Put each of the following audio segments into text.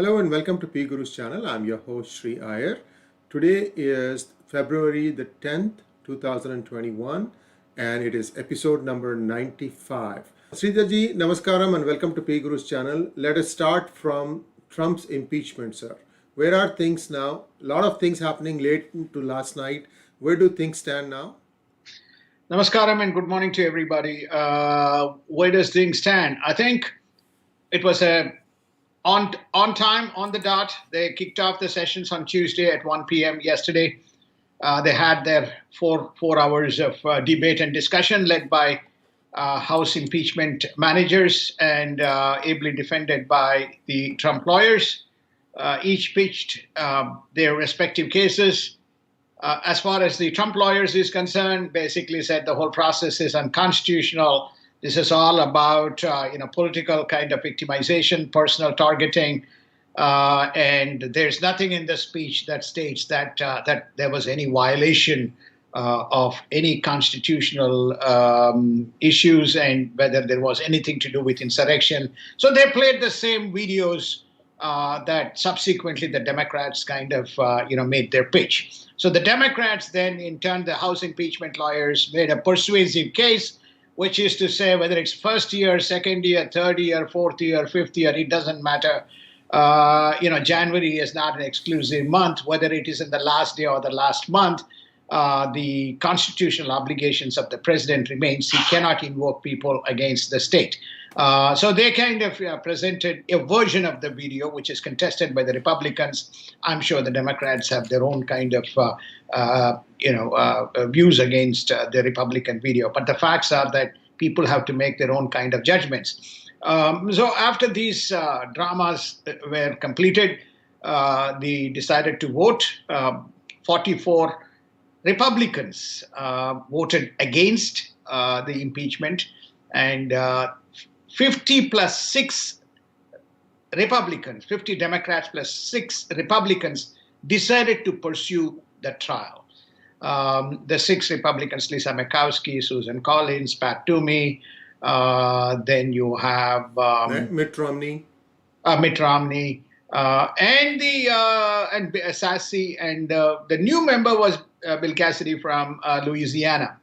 Hello and welcome to PGurus channel. I'm your host Sree Iyer. Today is February the 10th, 2021 and it is episode number 95. Sridharji, namaskaram and welcome to PGurus channel. Let us start from Trump's impeachment, sir. Where are things now? A lot of things happening late into last night. Where do things stand now? Namaskaram and good morning to everybody. Where does things stand? I think it was on time, on the dot. They kicked off the sessions on Tuesday at 1 p.m. yesterday. They had their four hours of debate and discussion led by House impeachment managers and ably defended by the Trump lawyers. Each pitched their respective cases. As far as the Trump lawyers is concerned, basically said the whole process is unconstitutional. This is all about political kind of victimization, personal targeting, and there's nothing in the speech that states that there was any violation of any constitutional issues and whether there was anything to do with insurrection. So they played the same videos that subsequently the Democrats kind of made their pitch. So the Democrats then, in turn, the House impeachment lawyers made a persuasive case, which is to say whether it's first year, second year, third year, fourth year, fifth year, it doesn't matter. January is not an exclusive month, whether it is in the last day or the last month. The constitutional obligations of the president remains. He cannot invoke people against the state. So they kind of presented a version of the video, which is contested by the Republicans. I'm sure the Democrats have their own kind of views against the Republican video. But the facts are that people have to make their own kind of judgments. So after these dramas were completed, they decided to vote. 44 Republicans voted against the impeachment, and 50 plus 6 Republicans, 50 Democrats plus 6 Republicans decided to pursue the trial. The 6 Republicans, Lisa Murkowski, Susan Collins, Pat Toomey, then you have Mitt Romney. and Sassy, and the new member was Bill Cassidy from Louisiana.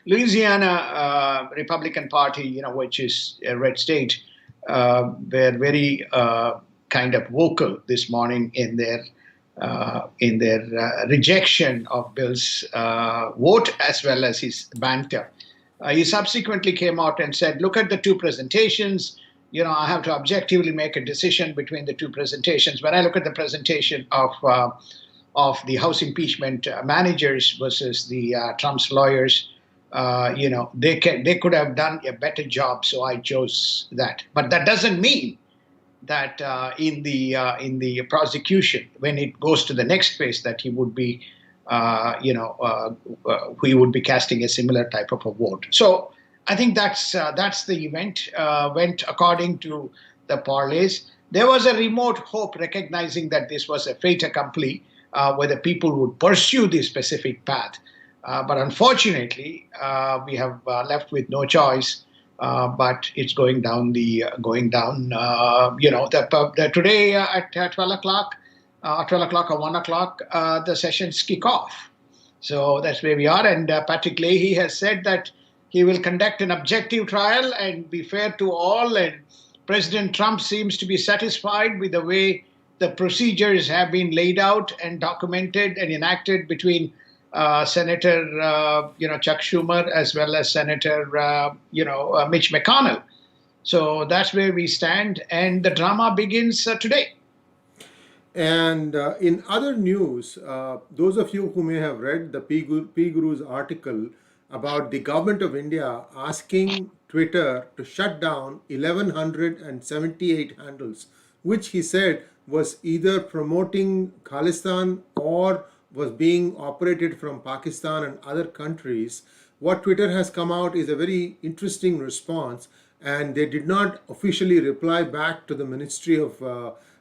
Louisiana Republican Party, which is a red state, were very kind of vocal this morning in their rejection of Bill's vote as well as his banter. He subsequently came out and said, "Look at the two presentations. I have to objectively make a decision between the two presentations. When I look at the presentation of the House impeachment managers versus the Trump's lawyers, they could have done a better job. So I chose that. But that doesn't mean that in the prosecution, when it goes to the next phase, that he would be he would be casting a similar type of a vote. So I think that's the event. Went according to the parlays. There was a remote hope, recognizing that this was a fait accompli, whether people would pursue this specific path. But unfortunately, we have left with no choice. But it's going down. Today at 12 o'clock, 12 o'clock or 1 o'clock, the sessions kick off. So that's where we are. And Patrick Leahy has said that he will conduct an objective trial and be fair to all. And President Trump seems to be satisfied with the way the procedures have been laid out and documented and enacted between Senator Chuck Schumer as well as Senator Mitch McConnell. So that's where we stand, and the drama begins today. And in other news, those of you who may have read the PGurus article about the Govt of India asking Twitter to shut down 1,178 handles, which he said was either promoting Khalistan or was being operated from Pakistan and other countries. What Twitter has come out is a very interesting response, and they did not officially reply back to the Ministry of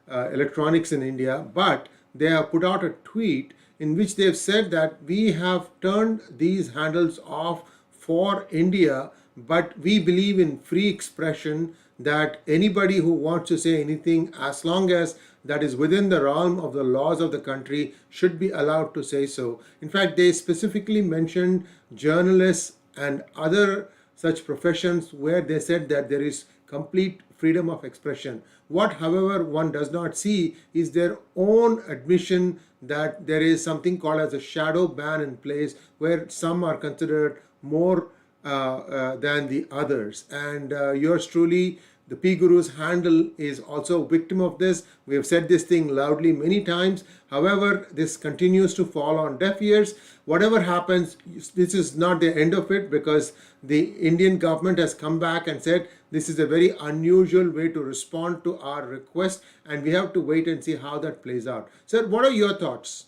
Electronics in India, but they have put out a tweet in which they have said that we have turned these handles off for India, but we believe in free expression that anybody who wants to say anything, as long as that is within the realm of the laws of the country, should be allowed to say so. In fact, they specifically mentioned journalists and other such professions where they said that there is complete freedom of expression. What, however, one does not see is their own admission that there is something called as a shadow ban in place, where some are considered more than the others. And yours truly, the PGurus handle, is also a victim of this. We have said this thing loudly many times. However, this continues to fall on deaf ears. Whatever happens, this is not the end of it, because the Indian government has come back and said this is a very unusual way to respond to our request, and we have to wait and see how that plays out. Sir, what are your thoughts?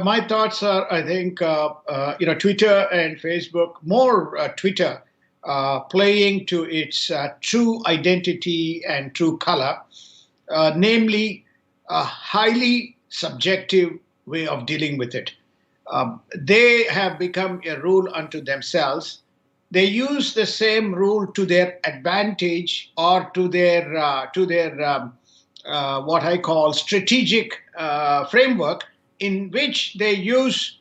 My thoughts are, I think, Twitter and Facebook, more Twitter, playing to its true identity and true color, namely a highly subjective way of dealing with it. They have become a rule unto themselves. They use the same rule to their advantage, or to their what I call strategic framework, in which they use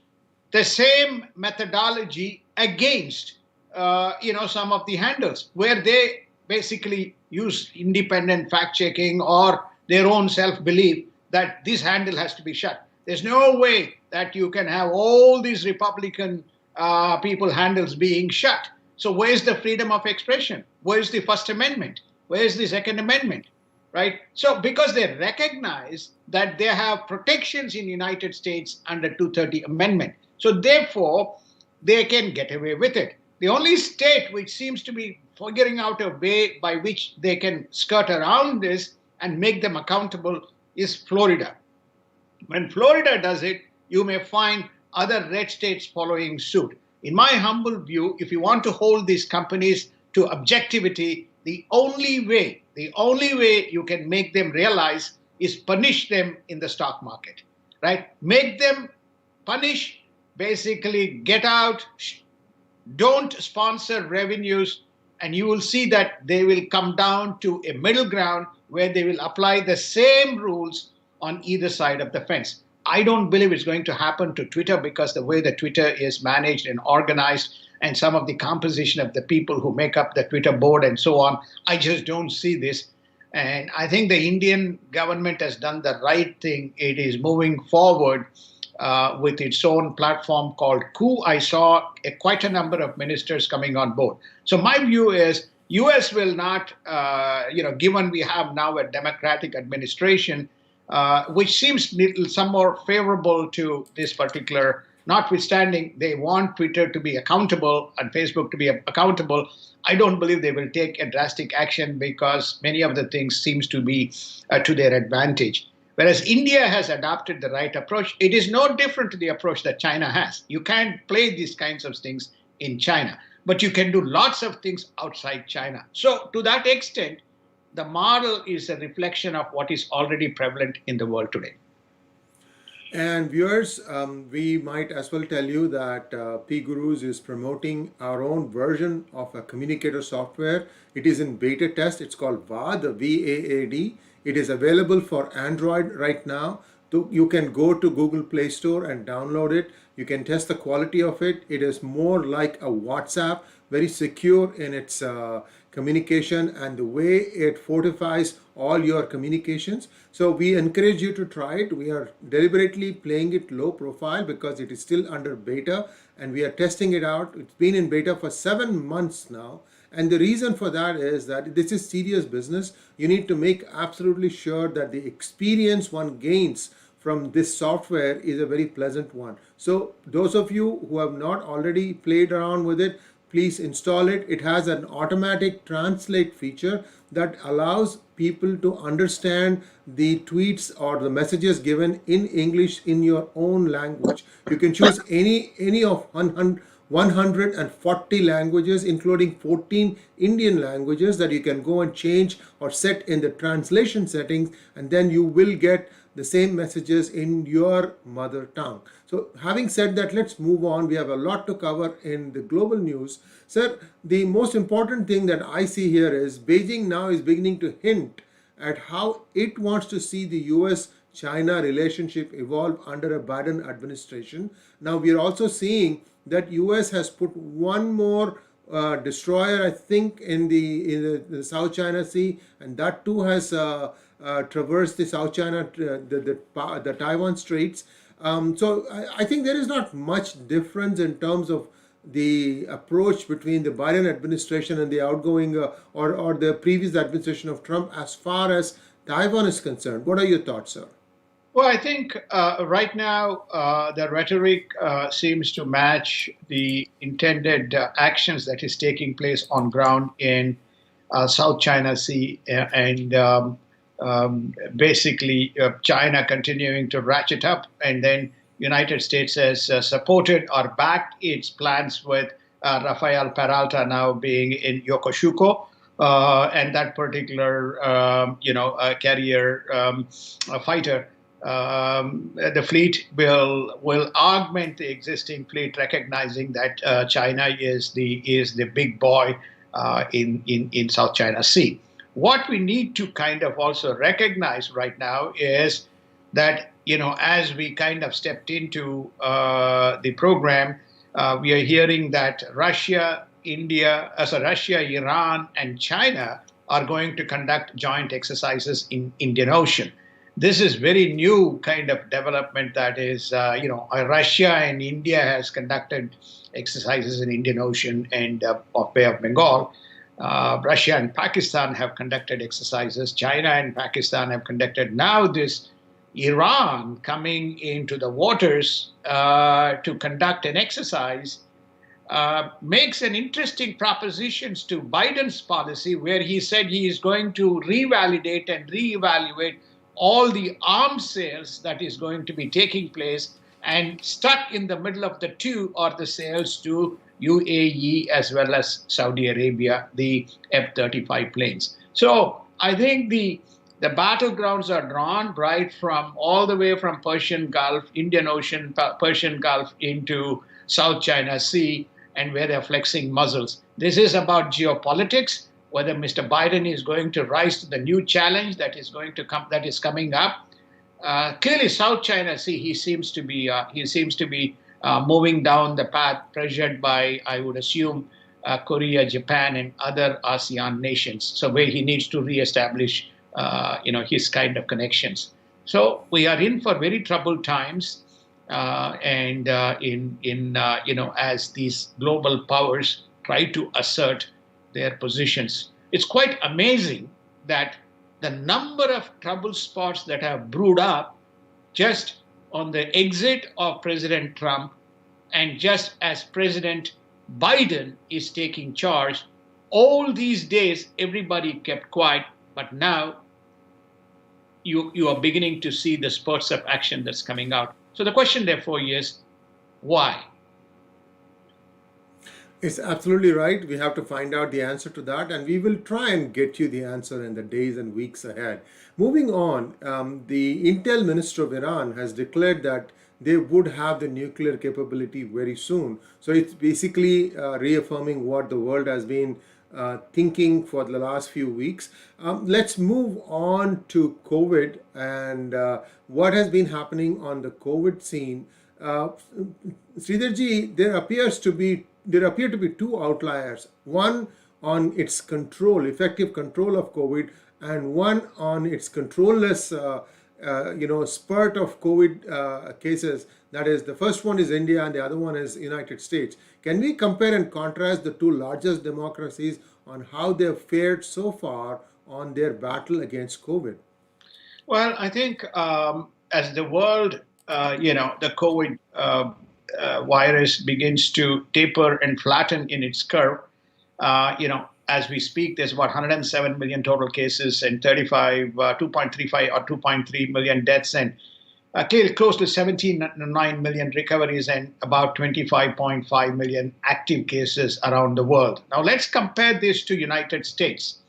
the same methodology against some of the handles, where they basically use independent fact checking or their own self belief that this handle has to be shut. There's no way that you can have all these Republican people handles being shut. So where's the freedom of expression? Where's the First Amendment? Where's the Second Amendment? Right? So because they recognize that they have protections in the United States under 230 Amendment. So therefore, they can get away with it. The only state which seems to be figuring out a way by which they can skirt around this and make them accountable is Florida. When Florida does it, you may find other red states following suit. In my humble view, if you want to hold these companies to objectivity, the only way you can make them realize is punish them in the stock market, right? Make them punish, basically get out, don't sponsor revenues, and you will see that they will come down to a middle ground where they will apply the same rules on either side of the fence. I don't believe it's going to happen to Twitter, because the way that Twitter is managed and organized, and some of the composition of the people who make up the Twitter board and so on, I just don't see this. And I think the Indian government has done the right thing. It is moving forward with its own platform called Coup. I saw quite a number of ministers coming on board. So my view is US will not, given we have now a democratic administration, which seems some more favorable to this particular, notwithstanding they want Twitter to be accountable and Facebook to be accountable. I don't believe they will take a drastic action, because many of the things seems to be to their advantage. Whereas India has adopted the right approach. It is no different to the approach that China has. You can't play these kinds of things in China, but you can do lots of things outside China. So to that extent, the model is a reflection of what is already prevalent in the world today. And viewers, we might as well tell you that PGurus is promoting our own version of a communicator software. It is in beta test. It's called VAAD, VAAD. It is available for Android right now. So you can go to Google Play Store and download it. You can test the quality of it. It is more like a WhatsApp, very secure in its communication and the way it fortifies all your communications. So we encourage you to try it. We are deliberately playing it low profile because it is still under beta, and we are testing it out. It's been in beta for 7 months now. And the reason for that is that this is serious business. You need to make absolutely sure that the experience one gains from this software is a very pleasant one. So those of you who have not already played around with it, please install it. It has an automatic translate feature that allows people to understand the tweets or the messages given in English in your own language. You can choose any of 140 languages, including 14 Indian languages that you can go and change or set in the translation settings, and then you will get the same messages in your mother tongue. So having said that, let's move on. We have a lot to cover in the global news. Sir, the most important thing that I see here is Beijing now is beginning to hint at how it wants to see the US China relationship evolve under a Biden administration. Now we are also seeing that US has put one more destroyer, I think, in the South China Sea, and that too has traversed the South China, the Taiwan Straits. So I think there is not much difference in terms of the approach between the Biden administration and the outgoing or the previous administration of Trump as far as Taiwan is concerned. What are your thoughts, sir? Well, I think right now the rhetoric seems to match the intended actions that is taking place on ground in South China Sea, and basically China continuing to ratchet up, and then United States has supported or backed its plans with Rafael Peralta now being in Yokosuka. And that particular, carrier fighter, the fleet will augment the existing fleet, recognizing that China is the big boy in South China Sea. What we need to kind of also recognize right now is that, as we kind of stepped into the program, we are hearing that Russia, Iran, and China are going to conduct joint exercises in Indian Ocean. This is very new kind of development. That is, Russia and India has conducted exercises in Indian Ocean and of Bay of Bengal. Russia and Pakistan have conducted exercises. China and Pakistan have conducted. Now this Iran coming into the waters to conduct an exercise makes an interesting propositions to Biden's policy, where he said he is going to revalidate and reevaluate all the arms sales that is going to be taking place, and stuck in the middle of the two are the sales to UAE as well as Saudi Arabia, the F-35 planes. So I think the battlegrounds are drawn right from all the way from Persian Gulf, Indian Ocean, Persian Gulf into South China Sea, and where they're flexing muscles. This is about geopolitics, whether Mr. Biden is going to rise to the new challenge that is going to come, that is coming up. Clearly, South China Sea, he seems to be moving down the path, pressured by, I would assume, Korea, Japan, and other ASEAN nations. So where he needs to reestablish, his kind of connections. So we are in for very troubled times, and as these global powers try to assert their positions. It's quite amazing that the number of trouble spots that have brewed up just on the exit of President Trump, and just as President Biden is taking charge. All these days, everybody kept quiet, but now you are beginning to see the spurts of action that's coming out. So the question, therefore, is why? It's absolutely right. We have to find out the answer to that, and we will try and get you the answer in the days and weeks ahead. Moving on, the Intel Minister of Iran has declared that they would have the nuclear capability very soon. So it's basically reaffirming what the world has been thinking for the last few weeks. Let's move on to COVID and what has been happening on the COVID scene. Sridharji, there appear to be two outliers, one on its effective control of COVID, and one on its controlless, spurt of COVID cases. That is, the first one is India and the other one is United States. Can we compare and contrast the two largest democracies on how they have fared so far on their battle against COVID? Well, I think as the world, the COVID virus begins to taper and flatten in its curve, as we speak, there's about 107 million total cases and 2.35 or 2.3 million deaths. And close to 79 million recoveries and about 25.5 million active cases around the world. Now let's compare this to United States.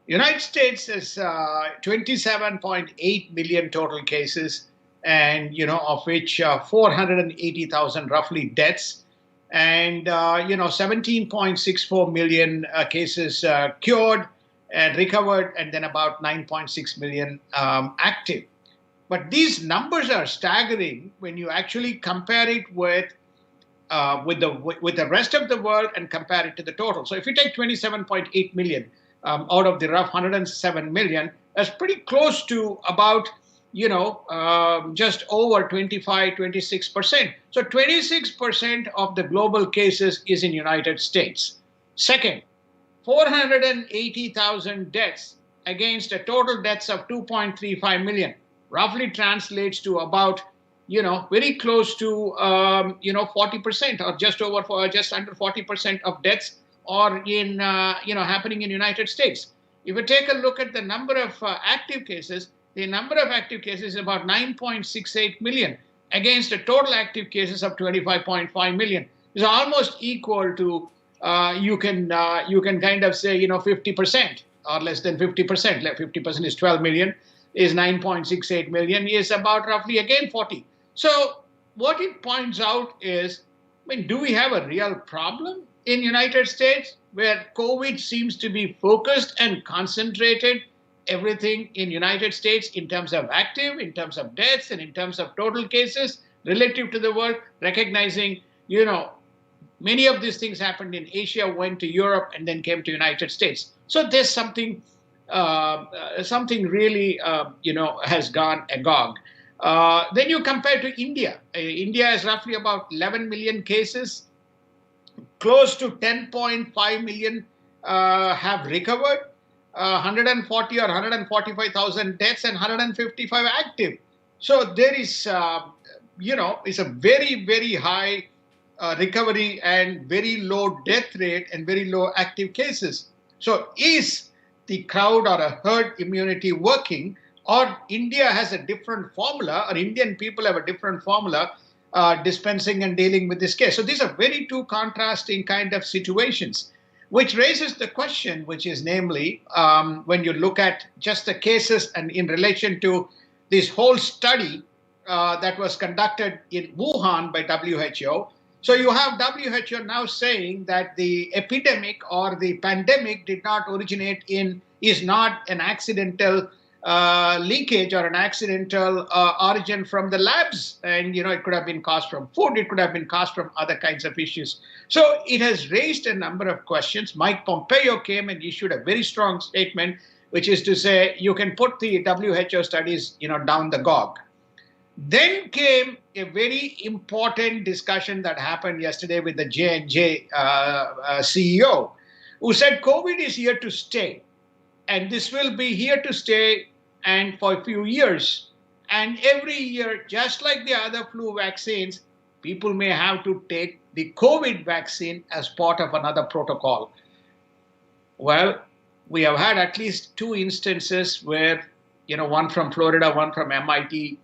United States is 27.8 million total cases, and of which 480,000 roughly deaths, and 17.64 million cases cured and recovered, and then about 9.6 million active. But these numbers are staggering when you actually compare it with the rest of the world and compare it to the total. So if you take 27.8 million out of the rough 107 million, that's pretty close to about just over 26%. So 26% of the global cases is in United States. Second, 480,000 deaths against a total deaths of 2.35 million roughly translates to about very close to 40% or just under 40% of deaths are in happening in United States. If you take a look at the number of active cases, the number of active cases is about 9.68 million against a total active cases of 25.5 million. It's almost equal to you can kind of say 50% or less than 50%. 50% is 12 million. Is 9.68 million, is about roughly again 40. So what it points out is, do we have a real problem in United States where COVID seems to be focused and concentrated everything in United States in terms of active, in terms of deaths, and in terms of total cases relative to the world, recognizing, many of these things happened in Asia, went to Europe, and then came to United States. So there's something really, has gone agog. Then you compare to India. India is roughly about 11 million cases. Close to 10.5 million have recovered. 140 or 145,000 deaths and 155 active. So there is, it's a very, very high recovery and very low death rate and very low active cases. So is the crowd or a herd immunity working, or India has a different formula, or Indian people have a different formula dispensing and dealing with this case? So these are very two contrasting kind of situations, which raises the question, which is namely, when you look at just the cases and in relation to this whole study that was conducted in Wuhan by WHO. So you have WHO now saying that the epidemic or the pandemic did not originate is not an accidental leakage or an accidental origin from the labs. And, it could have been caused from food. It could have been caused from other kinds of issues. So it has raised a number of questions. Mike Pompeo came and issued a very strong statement, which is to say you can put the WHO studies, down the gog. Then came a very important discussion that happened yesterday with the J&J CEO, who said COVID is here to stay. And this will be here to stay and for a few years. And every year, just like the other flu vaccines, people may have to take the COVID vaccine as part of another protocol. Well, we have had at least two instances where, one from Florida, one from MIT,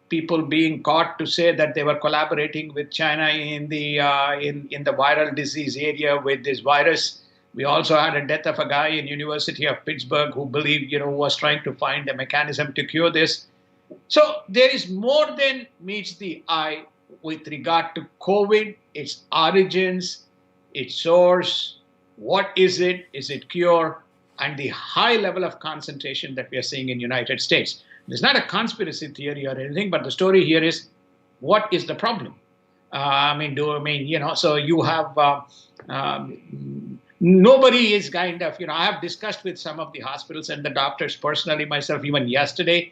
people being caught to say that they were collaborating with China in the viral disease area with this virus. We also had a death of a guy in University of Pittsburgh who believed, was trying to find a mechanism to cure this. So there is more than meets the eye with regard to COVID, its origins, its source, what is it cure, and the high level of concentration that we are seeing in the United States. It's not a conspiracy theory or anything, but the story here is, what is the problem? So you have, nobody is kind of, I have discussed with some of the hospitals and the doctors personally myself, even yesterday,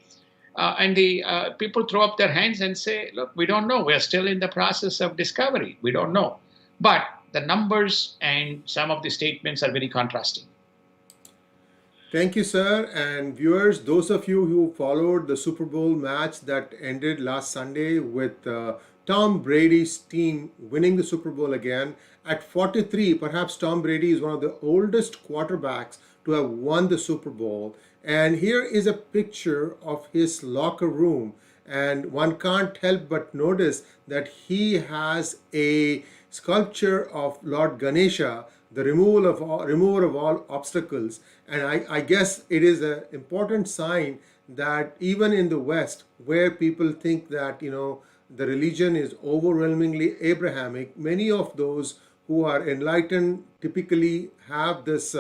and the people throw up their hands and say, look, we don't know. We're still in the process of discovery. We don't know. But the numbers and some of the statements are very contrasting. Thank you, sir. And viewers, those of you who followed the Super Bowl match that ended last Sunday with Tom Brady's team winning the Super Bowl again at 43, perhaps Tom Brady is one of the oldest quarterbacks to have won the Super Bowl. And here is a picture of his locker room. and one can't help but notice that he has a sculpture of Lord Ganesha, the remover of all obstacles. And I guess it is an important sign that even in the West, where people think that, the religion is overwhelmingly Abrahamic, many of those who are enlightened typically have this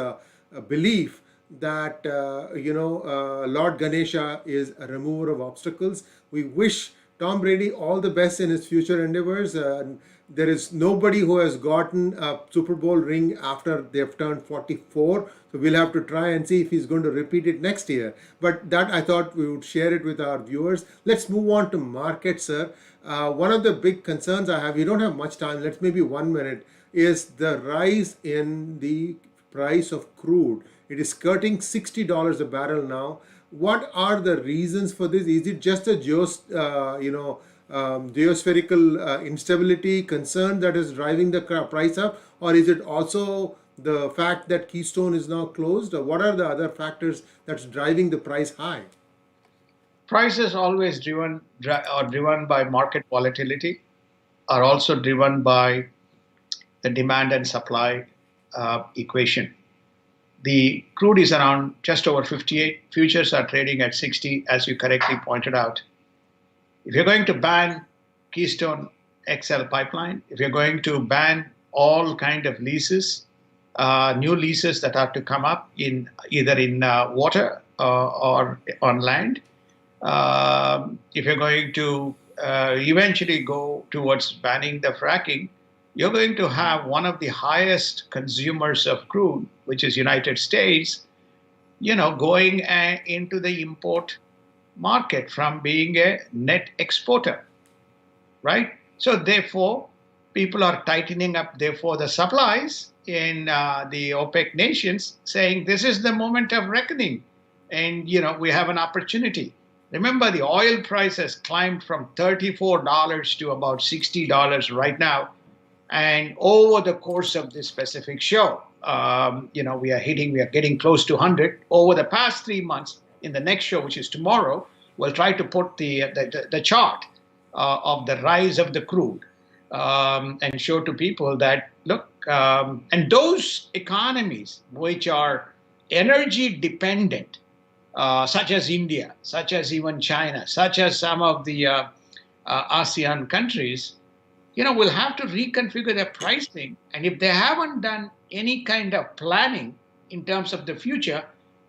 belief that Lord Ganesha is a remover of obstacles. We wish Tom Brady all the best in his future endeavors. There is nobody who has gotten a Super Bowl ring after they've turned 44. So we'll have to try and see if he's going to repeat it next year. But that I thought we would share it with our viewers. Let's move on to markets, sir. One of the big concerns I have, we don't have much time, let's maybe 1 minute, is the rise in the price of crude. It is skirting $60 a barrel now. What are the reasons for this? Is it just a geospherical instability concern that is driving the price up, or is it also the fact that Keystone is now closed? Or what are the other factors that's driving the price high? Price is always driven by market volatility, are also driven by the demand and supply equation. The crude is around just over 58. Futures are trading at 60, as you correctly pointed out. If you're going to ban Keystone XL pipeline, if you're going to ban all kind of leases, new leases that are to come up in either in water or on land, if you're going to eventually go towards banning the fracking, you're going to have one of the highest consumers of crude, which is United States, going into the import market from being a net exporter, right? So therefore, people are tightening up, therefore, the supplies in the OPEC nations, saying this is the moment of reckoning. And, we have an opportunity. Remember, the oil price has climbed from $34 to about $60 right now. And over the course of this specific show, we are getting close to 100. Over the past 3 months, in the next show, which is tomorrow, we'll try to put the chart of the rise of the crude and show to people that, look, and those economies which are energy dependent, such as India, such as even China, such as some of the ASEAN countries, will have to reconfigure their pricing. And if they haven't done any kind of planning in terms of the future,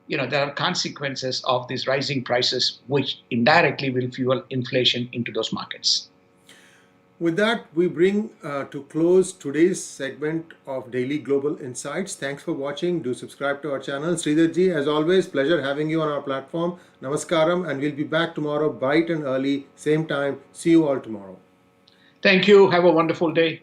there are consequences of these rising prices, which indirectly will fuel inflation into those markets. With that, we bring to close today's segment of Daily Global Insights. Thanks for watching. Do subscribe to our channel. Sridharji, as always, pleasure having you on our platform. Namaskaram, and we'll be back tomorrow bright and early, same time. See you all tomorrow. Thank you. Have a wonderful day.